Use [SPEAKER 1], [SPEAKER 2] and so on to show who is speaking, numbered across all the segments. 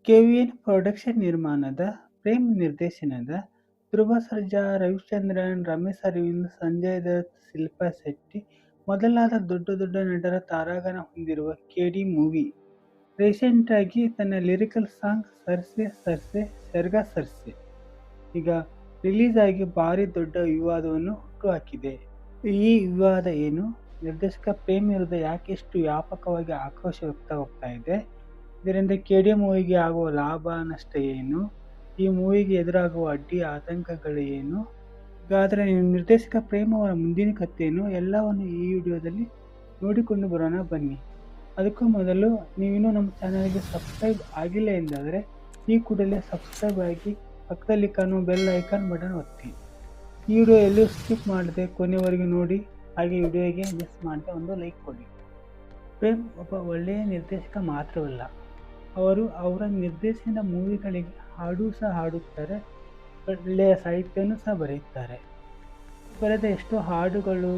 [SPEAKER 1] KVN production ನಿರ್ಮಾಣದ, ಪ್ರೇಮ್ ನಿರ್ದೇಶನದ, ಧ್ರುವ ಸರ್ಜಾ, ರವಿಚಂದ್ರನ್, ರಮೇಶ್ ಅರವಿಂದ್, ಸಂಜಯ್ ದತ್, ಶಿಲ್ಪಾ ಶೆಟ್ಟಿ ಮೊದಲಾದ ದೊಡ್ಡ ನಟರ ತಾರಾಗಣ ಹೊಂದಿರುವ ಕೆಡಿ ಮೂವಿ ರೀಸೆಂಟ್ ಆಗಿ ತನ್ನ ಲಿರಿಕಲ್ ಸಾಂಗ್ ಸರ್ಸೆ ಸರ್ಸೆ ಸರ್ಗಾ ಸರ್ಸೆ ಈಗ ರಿಲೀಸ್ ಆಗಿ ಭಾರಿ ದೊಡ್ಡ ವಿವಾದವನ್ನು ಹುಟ್ಟುಹಾಕಿದೆ. ಈ ವಿವಾದ ಏನು? ನಿರ್ದೇಶಕ ಪ್ರೇಮ್ ವಿರುದ್ಧ ಯಾಕೆ ಇಷ್ಟು ವ್ಯಾಪಕವಾಗಿ ಆಕ್ರೋಶ ವ್ಯಕ್ತವಾಗ್ತಾ ಇದೆ? ಇದರಿಂದ ಕೆಡಿ ಮೂವಿಗೆ ಆಗುವ ಲಾಭ ನಷ್ಟ ಏನು? ಈ ಮೂವಿಗೆ ಎದುರಾಗುವ ಅಡ್ಡಿ ಆತಂಕಗಳು ಏನು? ಹಾಗಾದರೆ ನಿರ್ದೇಶಕ ಪ್ರೇಮ್ ಅವರ ಮುಂದಿನ ಕಥೆಯನ್ನು ಎಲ್ಲವನ್ನು ಈ ವಿಡಿಯೋದಲ್ಲಿ ನೋಡಿಕೊಂಡು ಬರೋಣ ಬನ್ನಿ. ಅದಕ್ಕೂ ಮೊದಲು ನೀವಿನ್ನೂ ನಮ್ಮ ಚಾನಲ್ಗೆ ಸಬ್ಸ್ಕ್ರೈಬ್ ಆಗಿಲ್ಲ ಎಂದಾದರೆ ಈ ಕೂಡಲೇ ಸಬ್ಸ್ಕ್ರೈಬ್ ಆಗಿ ಪಕ್ಕದಲ್ಲಿ ಕಾಣುವ ಬೆಲ್ ಐಕಾನ್ ಬಟನ್ ಒತ್ತಿ. ಈ ವಿಡಿಯೋ ಎಲ್ಲೂ ಸ್ಕಿಪ್ ಮಾಡದೆ ಕೊನೆವರೆಗೂ ನೋಡಿ, ಹಾಗೆ ವಿಡಿಯೋಗೆ ಮಿಸ್ ಮಾಡದೆ ಒಂದು ಲೈಕ್ ಕೊಡಿ. ಪ್ರೇಮ್ ಒಬ್ಬ ಒಳ್ಳೆಯ ನಿರ್ದೇಶಕ ಮಾತ್ರವಲ್ಲ, ಅವರು ಅವರ ನಿರ್ದೇಶನದ ಮೂವಿಗಳಿಗೆ ಹಾಡು ಸಹ ಹಾಡುತ್ತಾರೆ, ಒಳ್ಳೆಯ ಸಾಹಿತ್ಯವನ್ನು ಸಹ ಬರೆಯುತ್ತಾರೆ. ಬರೆದ ಎಷ್ಟೋ ಹಾಡುಗಳು,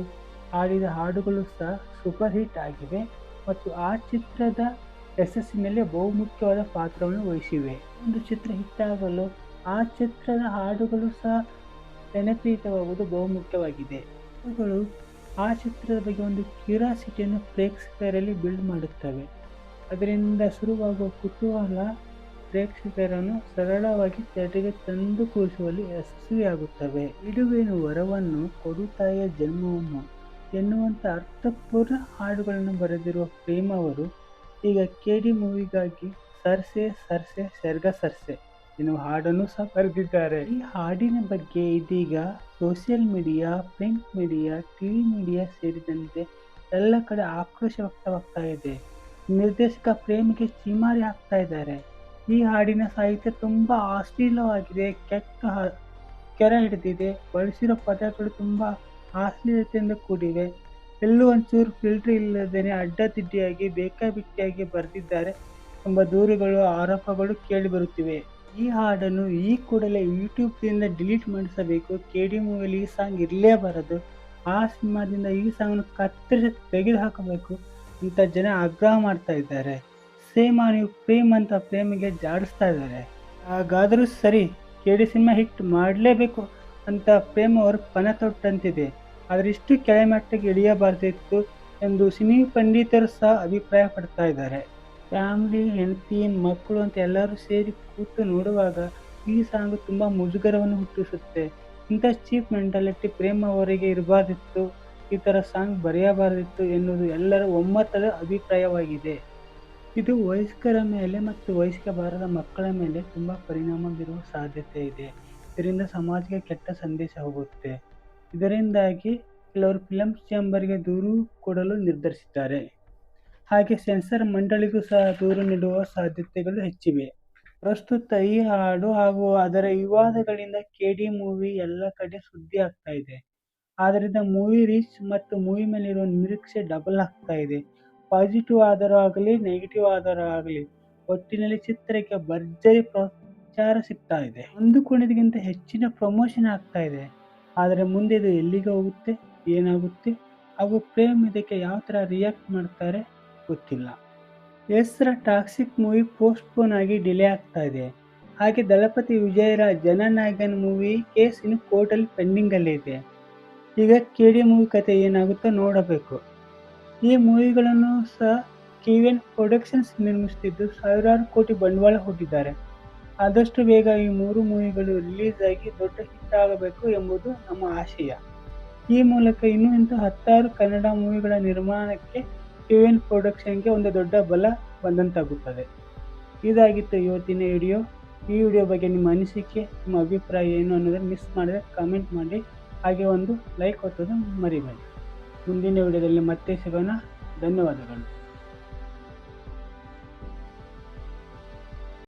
[SPEAKER 1] ಹಾಡಿದ ಹಾಡುಗಳು ಸಹ ಸೂಪರ್ ಹಿಟ್ ಆಗಿವೆ ಮತ್ತು ಆ ಚಿತ್ರದ ಯಶಸ್ಸಿನಲ್ಲಿ ಬಹುಮುಖ್ಯವಾದ ಪಾತ್ರವನ್ನು ವಹಿಸಿವೆ. ಒಂದು ಚಿತ್ರ ಹಿಟ್ ಆಗಲು ಆ ಚಿತ್ರದ ಹಾಡುಗಳು ಸಹ ಜನಪ್ರಿಯವಾಗುವುದು ಬಹುಮುಖ್ಯವಾಗಿದೆ. ಹಾಡುಗಳು ಆ ಚಿತ್ರದ ಬಗ್ಗೆ ಒಂದು ಕ್ಯೂರಿಯಾಸಿಟಿಯನ್ನು ಪ್ರೇಕ್ಷಕರಲ್ಲಿ ಬಿಲ್ಡ್ ಮಾಡುತ್ತವೆ. ಅದರಿಂದ ಶುರುವಾಗುವ ಕುತೂಹಲ ಪ್ರೇಕ್ಷಕರನ್ನು ಸರಳವಾಗಿ ತೆರೆಗೆ ತಂದು ಕೂರಿಸುವಲ್ಲಿ ಯಶಸ್ವಿಯಾಗುತ್ತವೆ. ಇಡುವೆನು ವರವನ್ನು ಕೊಡುತ್ತಾಯ ಜನ್ಮವನ್ನು ಎನ್ನುವಂಥ ಅರ್ಥಪೂರ್ಣ ಹಾಡುಗಳನ್ನು ಬರೆದಿರುವ ಪ್ರೇಮ್ ಅವರು ಈಗ ಕೆಡಿ ಮೂವಿಗಾಗಿ ಸರ್ಸೆ ಸರ್ಸೆ ಸರ್ಗಾ ಸರ್ಸೆ ಎನ್ನುವ ಹಾಡನ್ನು ಸಹ ಬರೆದಿದ್ದಾರೆ. ಈ ಹಾಡಿನ ಬಗ್ಗೆ ಇದೀಗ social media, print media, TV media ಸೇರಿದಂತೆ ಎಲ್ಲ ಕಡೆ ಆಕ್ರೋಶ ವ್ಯಕ್ತವಾಗ್ತಾ ಇದೆ. ನಿರ್ದೇಶಕ ಪ್ರೇಮ್ಗೆ ಚೀಮಾರಿ ಹಾಕ್ತಾ ಇದ್ದಾರೆ. ಈ ಹಾಡಿನ ಸಾಹಿತ್ಯ ತುಂಬಾ ಅಶ್ಲೀಲವಾಗಿದೆ, ಕೆರ ಹಿಡಿದಿದೆ, ಬಳಸಿರೋ ಪದಗಳು ತುಂಬಾ ಅಶ್ಲೀಲತೆಯಿಂದ ಕೂಡಿವೆ, ಎಲ್ಲೂ ಒಂಚೂರು ಫಿಲ್ಟರ್ ಇಲ್ಲದೇನೆ ಅಡ್ಡದಿಡ್ಡಿಯಾಗಿ ಬೇಕಾಬಿಟ್ಟಿಯಾಗಿ ಬರೆದಿದ್ದಾರೆ ಎಂಬ ದೂರುಗಳು, ಆರೋಪಗಳು ಕೇಳಿ ಬರುತ್ತಿವೆ. ಈ ಹಾಡನ್ನು ಈ ಕೂಡಲೇ ಯೂಟ್ಯೂಬ್ನಿಂದ ಡಿಲೀಟ್ ಮಾಡಿಸಬೇಕು. ಕೆಡಿ ಮೂವಿಯಲ್ಲಿ ಈ ಸಾಂಗ್ ಇರಲೇಬಾರದು. ಆ ಸಿನಿಮಾದಿಂದ ಈ ಸಾಂಗ್ನ ಕತ್ತರಿಸಿ ತೆಗೆದು ಹಾಕಬೇಕು ಅಂತ ಜನ ಆಗ್ರಹ ಮಾಡ್ತಾ ಇದ್ದಾರೆ. ಸೇಮ್ ನೀವು ಪ್ರೇಮ್ ಅಂತ ಪ್ರೇಮಿಗೆ ಜಾಡಿಸ್ತಾ ಇದ್ದಾರೆ. ಹಾಗಾದರೂ ಸರಿ, ಕೆಡಿ ಸಿನಿಮಾ ಹಿಟ್ ಮಾಡಲೇಬೇಕು ಅಂತ ಪ್ರೇಮ್ ಅವರು ಪಣ ತೊಟ್ಟಂತಿದೆ. ಆದರೆ ಇಷ್ಟು ಕೆಳಮಟ್ಟಕ್ಕೆ ಇಳಿಯಬಾರ್ದಿತ್ತು ಎಂದು ಸಿನಿ ಪಂಡಿತರು ಸಹ ಅಭಿಪ್ರಾಯ ಪಡ್ತಾ ಇದ್ದಾರೆ. ಫ್ಯಾಮಿಲಿ, ಹೆಂಡತಿ, ಮಕ್ಕಳು ಅಂತ ಎಲ್ಲರೂ ಸೇರಿ ಕೂತು ನೋಡುವಾಗ ಈ ಸಾಂಗ್ ತುಂಬ ಮುಜುಗರವನ್ನು ಹುಟ್ಟಿಸುತ್ತೆ. ಇಂಥ ಚೀಪ್ ಮೆಂಟಾಲಿಟಿ ಪ್ರೇಮ್ ಅವರಿಗೆ ಇರಬಾರ್ದಿತ್ತು, ಈ ಥರ ಸಾಂಗ್ ಬರೆಯಬಾರ್ದಿತ್ತು ಎನ್ನುವುದು ಎಲ್ಲರ ಒಮ್ಮತದ ಅಭಿಪ್ರಾಯವಾಗಿದೆ. ಇದು ವಯಸ್ಕರ ಮೇಲೆ ಮತ್ತು ವಯಸ್ಕ ಬಾರದ ಮಕ್ಕಳ ಮೇಲೆ ತುಂಬ ಪರಿಣಾಮ ಬೀರುವ ಸಾಧ್ಯತೆ ಇದೆ. ಇದರಿಂದ ಸಮಾಜಕ್ಕೆ ಕೆಟ್ಟ ಸಂದೇಶ ಹೋಗುತ್ತೆ. ಇದರಿಂದಾಗಿ ಕೆಲವರು ಫಿಲಂ ಚೇಂಬರ್ಗೆ ದೂರು ಕೊಡಲು ನಿರ್ಧರಿಸಿದ್ದಾರೆ. ಹಾಗೆ ಸೆನ್ಸಾರ್ ಮಂಡಳಿಗೂ ಸಹ ದೂರು ನೀಡುವ ಸಾಧ್ಯತೆಗಳು ಹೆಚ್ಚಿವೆ. ಪ್ರಸ್ತುತ ಈ ಹಾಡು ಹಾಗೂ ಅದರ ವಿವಾದಗಳಿಂದ ಕೆಡಿ ಮೂವಿ ಎಲ್ಲ ಕಡೆ ಸುದ್ದಿ ಆಗ್ತಾ ಇದೆ. ಆದ್ದರಿಂದ ಮೂವಿ ರೀಚ್ ಮತ್ತು ಮೂವಿ ಮೇಲಿರುವ ನಿರೀಕ್ಷೆ ಡಬಲ್ ಆಗ್ತಾ ಇದೆ. ಪಾಸಿಟಿವ್ ಆದರೂ ಆಗಲಿ, ನೆಗೆಟಿವ್ ಆದರೂ ಆಗಲಿ, ಒಟ್ಟಿನಲ್ಲಿ ಚಿತ್ರಕ್ಕೆ ಭರ್ಜರಿ ಪ್ರಚಾರ ಸಿಗ್ತಾ ಇದೆ. ಅಂದುಕೊಂಡಿದ್ದಕ್ಕಿಂತ ಹೆಚ್ಚಿನ ಪ್ರಮೋಷನ್ ಆಗ್ತಾ ಇದೆ. ಆದರೆ ಮುಂದೆ ಇದು ಎಲ್ಲಿಗೆ ಹೋಗುತ್ತೆ, ಏನಾಗುತ್ತೆ ಹಾಗೂ ಪ್ರೇಮ್ ಇದಕ್ಕೆ ಯಾವ ಥರ ರಿಯಾಕ್ಟ್ ಮಾಡ್ತಾರೆ ಗೊತ್ತಿಲ್ಲ. ಹೆಸರ ಟಾಕ್ಸಿಕ್ ಮೂವಿ ಪೋಸ್ಟ್ಪೋನ್ ಆಗಿ ಡಿಲೇ ಆಗ್ತಾ ಇದೆ. ಹಾಗೆ ದಳಪತಿ ವಿಜಯರಾಜ್ ಜನನಾಯಕನ್ ಮೂವಿ ಕೇಸ್ ಇನ್ನು ಕೋರ್ಟಲ್ಲಿ ಪೆಂಡಿಂಗ್ ಅಲ್ಲಿ ಇದೆ. ಈಗ ಕೆಡಿ ಮೂವಿ ಕತೆ ಏನಾಗುತ್ತೋ ನೋಡಬೇಕು. ಈ ಮೂವಿಗಳನ್ನು ಸಹ ಕೆವಿಎನ್ ಪ್ರೊಡಕ್ಷನ್ಸ್ ನಿರ್ಮಿಸುತ್ತಿದ್ದು ಸಾವಿರಾರು ಕೋಟಿ ಬಂಡವಾಳ ಹೂಡಿದ್ದಾರೆ. ಆದಷ್ಟು ಬೇಗ ಈ 3 ಮೂವಿಗಳು ರಿಲೀಸ್ ಆಗಿ ದೊಡ್ಡ ಹಿಟ್ ಆಗಬೇಕು ಎಂಬುದು ನಮ್ಮ ಆಶಯ. ಈ ಮೂಲಕ ಇನ್ನೂ ಇಂಥ 10 ಕನ್ನಡ ಮೂವಿಗಳ ನಿರ್ಮಾಣಕ್ಕೆ ಕೆವಿಎನ್ ಪ್ರೊಡಕ್ಷನ್ಗೆ ಒಂದು ದೊಡ್ಡ ಬಲ ಬಂದಂತಾಗುತ್ತದೆ. ಇದಾಗಿತ್ತು ಇವತ್ತಿನ ವಿಡಿಯೋ. ಈ ವಿಡಿಯೋ ಬಗ್ಗೆ ನಿಮ್ಮ ಅನಿಸಿಕೆ, ನಿಮ್ಮ ಅಭಿಪ್ರಾಯ ಏನು ಅನ್ನೋದನ್ನು ಮಿಸ್ ಮಾಡದೆ ಕಾಮೆಂಟ್ ಮಾಡಿ, ಹಾಗೆ ಒಂದು ಲೈಕ್ ಒತ್ತೋದು ಮರಿಬೇಡಿ. ಮುಂದಿನ ವಿಡಿಯೋದಲ್ಲಿ ಮತ್ತೆ ಸಿಗೋಣ. ಧನ್ಯವಾದಗಳು.